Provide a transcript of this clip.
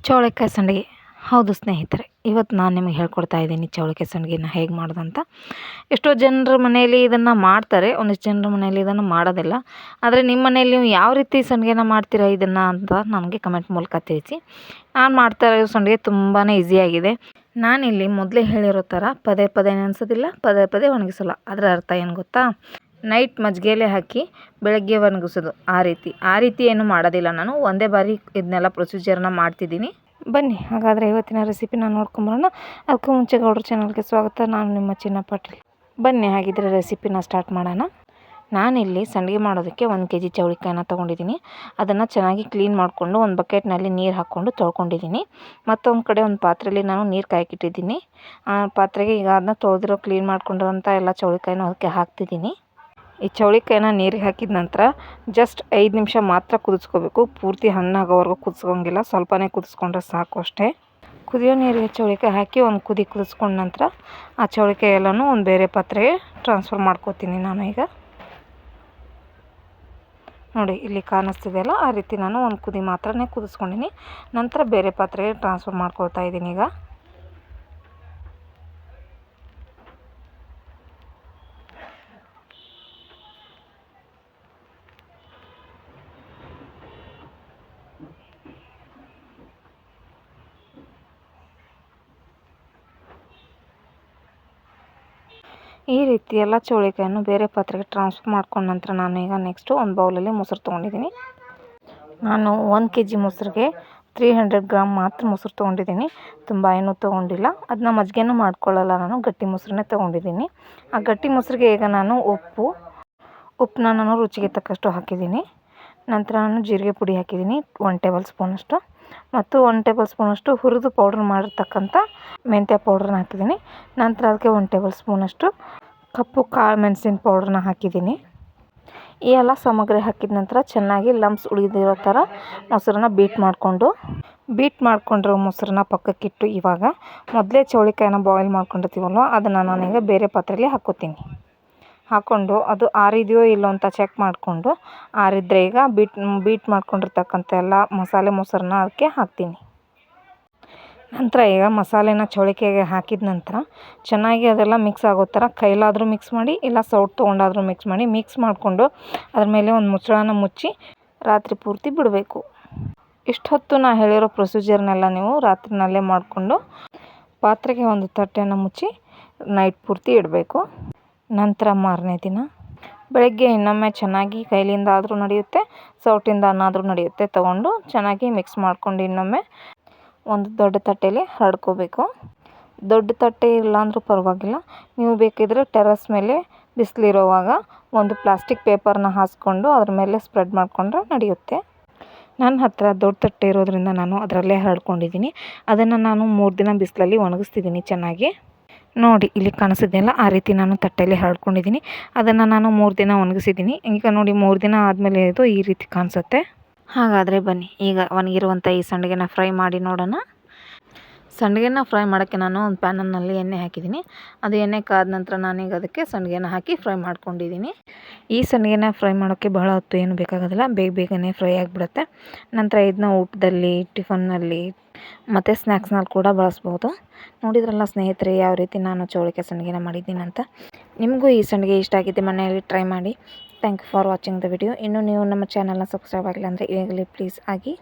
ಚೌಳಿಕಾಯಿ ಸಂಡಿಗೆ. ಹೌದು ಸ್ನೇಹಿತರೆ, ಇವತ್ತು ನಾನು ನಿಮಗೆ ಹೇಳ್ಕೊಡ್ತಾ ಇದ್ದೀನಿ ಚೌಳಿಕಾಯಿ ಸಂಡಿಗೆನ ಹೇಗೆ ಮಾಡೋದಂತ. ಎಷ್ಟೋ ಜನರ ಮನೆಯಲ್ಲಿ ಇದನ್ನು ಮಾಡ್ತಾರೆ, ಒಂದಿಷ್ಟು ಜನರ ಮನೆಯಲ್ಲಿ ಇದನ್ನು ಮಾಡೋದಿಲ್ಲ. ಆದರೆ ನಿಮ್ಮ ಮನೆಯಲ್ಲಿ ನೀವು ಯಾವ ರೀತಿ ಸಂಡಿಗೆನ ಮಾಡ್ತೀರಾ ಇದನ್ನು ಅಂತ ನನಗೆ ಕಮೆಂಟ್ ಮೂಲಕ ತಿಳಿಸಿ. ನಾನು ಮಾಡ್ತಾ ಇರೋ ಸಂಡಿಗೆ ತುಂಬಾ ಈಸಿಯಾಗಿದೆ. ನಾನಿಲ್ಲಿ ಮೊದಲೇ ಹೇಳಿರೋ ಥರ ಪದೇ ಪದೇ ನೆನೆಸೋದಿಲ್ಲ, ಪದೇ ಪದೇ ಒಣಗಿಸೋಲ್ಲ. ಅದರ ಅರ್ಥ ಏನು ಗೊತ್ತಾ? ನೈಟ್ ಮಜ್ಜಿಗೆಲೆ ಹಾಕಿ ಬೆಳಗ್ಗೆ ಒಣಗಿಸೋದು, ಆ ರೀತಿ ಏನು ಮಾಡೋದಿಲ್ಲ. ನಾನು ಒಂದೇ ಬಾರಿ ಇದನ್ನೆಲ್ಲ ಪ್ರೊಸೀಜರ್ನ ಮಾಡ್ತಿದ್ದೀನಿ. ಬನ್ನಿ ಹಾಗಾದರೆ ಇವತ್ತಿನ ರೆಸಿಪಿನ ನೋಡ್ಕೊಂಬರೋಣ. ಅದಕ್ಕೂ ಮುಂಚೆ ಗೌಡ್ರ ಚಾನಲ್ಗೆ ಸ್ವಾಗತ. ನಾನು ನಿಮ್ಮ ಚಿನ್ನ ಪಾಟೀಲ್. ಬನ್ನಿ ಹಾಗಿದ್ರೆ ರೆಸಿಪಿನ ಸ್ಟಾರ್ಟ್ ಮಾಡೋಣ. ನಾನಿಲ್ಲಿ ಸಂಡಿಗೆ ಮಾಡೋದಕ್ಕೆ 1 kg ಚೌಳಿಕಾಯಿನ ತೊಗೊಂಡಿದ್ದೀನಿ. ಅದನ್ನು ಚೆನ್ನಾಗಿ ಕ್ಲೀನ್ ಮಾಡಿಕೊಂಡು ಒಂದು ಬಕೆಟ್ನಲ್ಲಿ ನೀರು ಹಾಕ್ಕೊಂಡು ತೊಳ್ಕೊಂಡಿದ್ದೀನಿ. ಮತ್ತೊಂದು ಕಡೆ ಒಂದು ಪಾತ್ರೆಯಲ್ಲಿ ನಾನು ನೀರು ಕಾಯಕ್ಕಿಟ್ಟಿದ್ದೀನಿ. ಆ ಪಾತ್ರೆಗೆ ಈಗ ಅದನ್ನ ತೊಳೆದಿರೋ ಕ್ಲೀನ್ ಮಾಡ್ಕೊಂಡಿರೋಂಥ ಎಲ್ಲ ಚೌಳಿಕಾಯಿನೂ ಅದಕ್ಕೆ ಹಾಕ್ತಿದ್ದೀನಿ. ಈ ಚೌಳಿಕಾಯಿನ ನೀರಿಗೆ ಹಾಕಿದ ನಂತರ ಜಸ್ಟ್ 5 ನಿಮಿಷ ಮಾತ್ರ ಕುದಿಸ್ಕೋಬೇಕು. ಪೂರ್ತಿ ಹಣ್ಣಾಗೋವರೆಗೂ ಕುದಿಸ್ಕೊಂಗಿಲ್ಲ, ಸ್ವಲ್ಪನೇ ಕುದಿಸ್ಕೊಂಡ್ರೆ ಸಾಕು ಅಷ್ಟೇ. ಕುದಿಯೋ ನೀರಿಗೆ ಚೌಳಿಕಾಯಿ ಹಾಕಿ ಒಂದು ಕುದಿ ಕುದಿಸ್ಕೊಂಡ ನಂತರ ಆ ಚೌಳಿಕಾಯಿ ಎಲ್ಲನೂ ಒಂದು ಬೇರೆ ಪಾತ್ರೆಗೆ ಟ್ರಾನ್ಸ್ಫರ್ ಮಾಡ್ಕೋತೀನಿ ನಾನು. ಈಗ ನೋಡಿ ಇಲ್ಲಿ ಕಾಣಿಸ್ತಿದೆಯಲ್ಲ, ಆ ರೀತಿ ನಾನು ಒಂದು ಕುದಿ ಮಾತ್ರನೇ ಕುದಿಸ್ಕೊಂಡಿನಿ. ನಂತರ ಬೇರೆ ಪಾತ್ರೆಗೆ ಟ್ರಾನ್ಸ್ಫರ್ ಮಾಡ್ಕೊಳ್ತಾ ಇದ್ದೀನಿ. ಈಗ ಈ ರೀತಿ ಎಲ್ಲ ಚೌಳಿಕಾಯನ್ನು ಬೇರೆ ಪಾತ್ರೆಗೆ ಟ್ರಾನ್ಸ್ಫರ್ ಮಾಡ್ಕೊಂಡ ನಂತರ ನಾನು ಈಗ ನೆಕ್ಸ್ಟು ಒಂದು ಬೌಲಲ್ಲಿ ಮೊಸರು ತೊಗೊಂಡಿದ್ದೀನಿ. ನಾನು 1 kg ಮೊಸರಿಗೆ 300 ಗ್ರಾಮ್ ಮಾತ್ರ ಮೊಸರು ತೊಗೊಂಡಿದ್ದೀನಿ, ತುಂಬ ಏನೂ ತೊಗೊಂಡಿಲ್ಲ. ಅದನ್ನ ಮಜ್ಜಿಗೆನೂ ಮಾಡ್ಕೊಳ್ಳಲ್ಲ, ನಾನು ಗಟ್ಟಿ ಮೊಸರನ್ನೇ ತೊಗೊಂಡಿದ್ದೀನಿ. ಆ ಗಟ್ಟಿ ಮೊಸರಿಗೆ ಈಗ ನಾನು ಉಪ್ಪನ್ನ ನಾನು ರುಚಿಗೆ ತಕ್ಕಷ್ಟು ಹಾಕಿದ್ದೀನಿ. ನಂತರ ನಾನು ಜೀರಿಗೆ ಪುಡಿ ಹಾಕಿದ್ದೀನಿ 1 ಟೇಬಲ್ ಸ್ಪೂನಷ್ಟು, ಮತ್ತು 1 ಟೇಬಲ್ ಸ್ಪೂನಷ್ಟು ಹುರಿದು ಪೌಡ್ರ್ ಮಾಡಿರ್ತಕ್ಕಂಥ ಮೆಂತ್ಯ ಪೌಡ್ರನ್ನ ಹಾಕಿದ್ದೀನಿ. ನಂತರ ಅದಕ್ಕೆ 1 ಟೇಬಲ್ ಸ್ಪೂನಷ್ಟು ಕಪ್ಪು ಕಾಳು ಮೆಣಸಿನ ಪೌಡ್ರನ್ನ ಹಾಕಿದ್ದೀನಿ. ಈ ಎಲ್ಲ ಸಾಮಗ್ರಿ ಹಾಕಿದ ನಂತರ ಚೆನ್ನಾಗಿ ಲಂಪ್ಸ್ ಉಳಿದಿರೋ ಥರ ಮೊಸರನ್ನ ಬೀಟ್ ಮಾಡ್ಕೊಂಡಿರೋ ಮೊಸರನ್ನ ಪಕ್ಕಕ್ಕಿಟ್ಟು ಇವಾಗ ಮೊದಲೇ ಚೌಳಿಕಾಯಿನ ಬಾಯ್ಲ್ ಮಾಡ್ಕೊಂಡಿರ್ತೀವಲ್ವ, ಅದನ್ನು ನಾನೀಗ ಬೇರೆ ಪಾತ್ರೆಯಲ್ಲಿ ಹಾಕ್ಕೊಂಡು ಅದು ಆರಿದೆಯೋ ಇಲ್ಲೋ ಅಂತ ಚೆಕ್ ಮಾಡಿಕೊಂಡು ಆರಿದ್ರೆ ಈಗ ಬೀಟ್ ಮಾಡ್ಕೊಂಡಿರ್ತಕ್ಕಂಥ ಎಲ್ಲ ಮಸಾಲೆ ಮೊಸರನ್ನ ಅದಕ್ಕೆ ಹಾಕ್ತೀನಿ. ನಂತರ ಈಗ ಮಸಾಲೆನ ಚೌಳಿಕಾಯಿಗೆ ಹಾಕಿದ ನಂತರ ಚೆನ್ನಾಗಿ ಅದೆಲ್ಲ ಮಿಕ್ಸ್ ಆಗೋ ಥರ ಕೈಲಾದರೂ ಮಿಕ್ಸ್ ಮಾಡಿ, ಇಲ್ಲ ಸೌಟ್ ತೊಗೊಂಡಾದರೂ ಮಿಕ್ಸ್ ಮಾಡಿಕೊಂಡು ಅದ್ರ ಮೇಲೆ ಒಂದು ಮುಚ್ಚಳನ ಮುಚ್ಚಿ ರಾತ್ರಿ ಪೂರ್ತಿ ಬಿಡಬೇಕು. ಇಷ್ಟು ಹೊತ್ತು ನಾ ಹೇಳಿರೋ ಪ್ರೊಸೀಜರ್ನೆಲ್ಲ ನೀವು ರಾತ್ರಿನಲ್ಲೇ ಮಾಡಿಕೊಂಡು ಪಾತ್ರೆಗೆ ಒಂದು ತಟ್ಟೆಯನ್ನು ಮುಚ್ಚಿ ನೈಟ್ ಪೂರ್ತಿ ಇಡಬೇಕು. ನಂತರ ಮಾರನೇ ದಿನ ಬೆಳಗ್ಗೆ ಇನ್ನೊಮ್ಮೆ ಚೆನ್ನಾಗಿ ಕೈಲಿಂದ ಆದರೂ ನಡೆಯುತ್ತೆ, ಸೌಟಿಂದನಾದರೂ ನಡೆಯುತ್ತೆ, ತೊಗೊಂಡು ಚೆನ್ನಾಗಿ ಮಿಕ್ಸ್ ಮಾಡ್ಕೊಂಡು ಇನ್ನೊಮ್ಮೆ ಒಂದು ದೊಡ್ಡ ತಟ್ಟೆಯಲ್ಲಿ ಹರಡ್ಕೋಬೇಕು. ದೊಡ್ಡ ತಟ್ಟೆ ಇಲ್ಲಾಂದ್ರೂ ಪರವಾಗಿಲ್ಲ, ನೀವು ಬೇಕಿದ್ರೆ ಟೆರಸ್ ಮೇಲೆ ಬಿಸಿಲಿರೋವಾಗ ಒಂದು ಪ್ಲಾಸ್ಟಿಕ್ ಪೇಪರ್ನ ಹಾಸ್ಕೊಂಡು ಅದ್ರ ಮೇಲೆ ಸ್ಪ್ರೆಡ್ ಮಾಡಿಕೊಂಡ್ರೆ ನಡೆಯುತ್ತೆ. ನನ್ನ ಹತ್ರ ದೊಡ್ಡ ತಟ್ಟೆ ಇರೋದ್ರಿಂದ ನಾನು ಅದರಲ್ಲೇ ಹರಡ್ಕೊಂಡಿದ್ದೀನಿ. ಅದನ್ನು ನಾನು 3 ದಿನ ಬಿಸಿಲಲ್ಲಿ ಒಣಗಿಸ್ತಿದ್ದೀನಿ ಚೆನ್ನಾಗಿ. ನೋಡಿ ಇಲ್ಲಿ ಕಾಣಿಸಿದೆಯಲ್ಲ, ಆ ರೀತಿ ನಾನು ತಟ್ಟೆಯಲ್ಲಿ ಹರಡ್ಕೊಂಡಿದ್ದೀನಿ. ಅದನ್ನು ನಾನು 3 ದಿನ ಒಣಗಿಸಿದ್ದೀನಿ. ಈಗ ನೋಡಿ 3 ದಿನ ಆದಮೇಲೆ ಇದು ಈ ರೀತಿ ಕಾಣಿಸುತ್ತೆ. ಹಾಗಾದರೆ ಬನ್ನಿ ಈಗ ಒಣಗಿರುವಂಥ ಈ ಸಂಡಿಗೆನ ಫ್ರೈ ಮಾಡಿ ನೋಡೋಣ. ಸಂಡಿಗೆನ ಫ್ರೈ ಮಾಡೋಕ್ಕೆ ನಾನು ಒಂದು ಪ್ಯಾನಲ್ಲಿ ಎಣ್ಣೆ ಹಾಕಿದ್ದೀನಿ. ಅದು ಎಣ್ಣೆ ಕಾದ ನಂತರ ನಾನೀಗ ಅದಕ್ಕೆ ಸಂಡಿಗೆನ ಹಾಕಿ ಫ್ರೈ ಮಾಡ್ಕೊಂಡಿದ್ದೀನಿ. ಈ ಸಂಡಿಗೆನ ಫ್ರೈ ಮಾಡೋಕ್ಕೆ ಬಹಳ ಹೊತ್ತು ಏನು ಬೇಕಾಗೋದಿಲ್ಲ, ಬೇಗನೆ ಫ್ರೈ ಆಗಿಬಿಡುತ್ತೆ. ನಂತರ ಇದನ್ನ ಊಟದಲ್ಲಿ, ಟಿಫನ್ನಲ್ಲಿ ಮತ್ತು ಸ್ನ್ಯಾಕ್ಸ್ನಲ್ಲಿ ಕೂಡ ಬಳಸ್ಬೋದು. ನೋಡಿದ್ರಲ್ಲ ಸ್ನೇಹಿತರೆ, ಯಾವ ರೀತಿ ನಾನು ಚೌಳಿಕಾಯಿ ಸಂಡಿಗೆನ ಮಾಡಿದ್ದೀನಿ ಅಂತ. ನಿಮಗೂ ಈ ಸಂಡಿಗೆ ಇಷ್ಟ ಆಗಿದ್ದೆ ಮನೆಯಲ್ಲಿ ಟ್ರೈ ಮಾಡಿ. Thank you for watching the video. ಇನ್ನೂ ನೀವು ನಮ್ಮ ಚಾನಲ್ನ ಸಬ್ಸ್ಕ್ರೈಬ್ ಆಗಿಲ್ಲ ಅಂದರೆ ಈಗಲೇ ಪ್ಲೀಸ್ ಆಗಿ.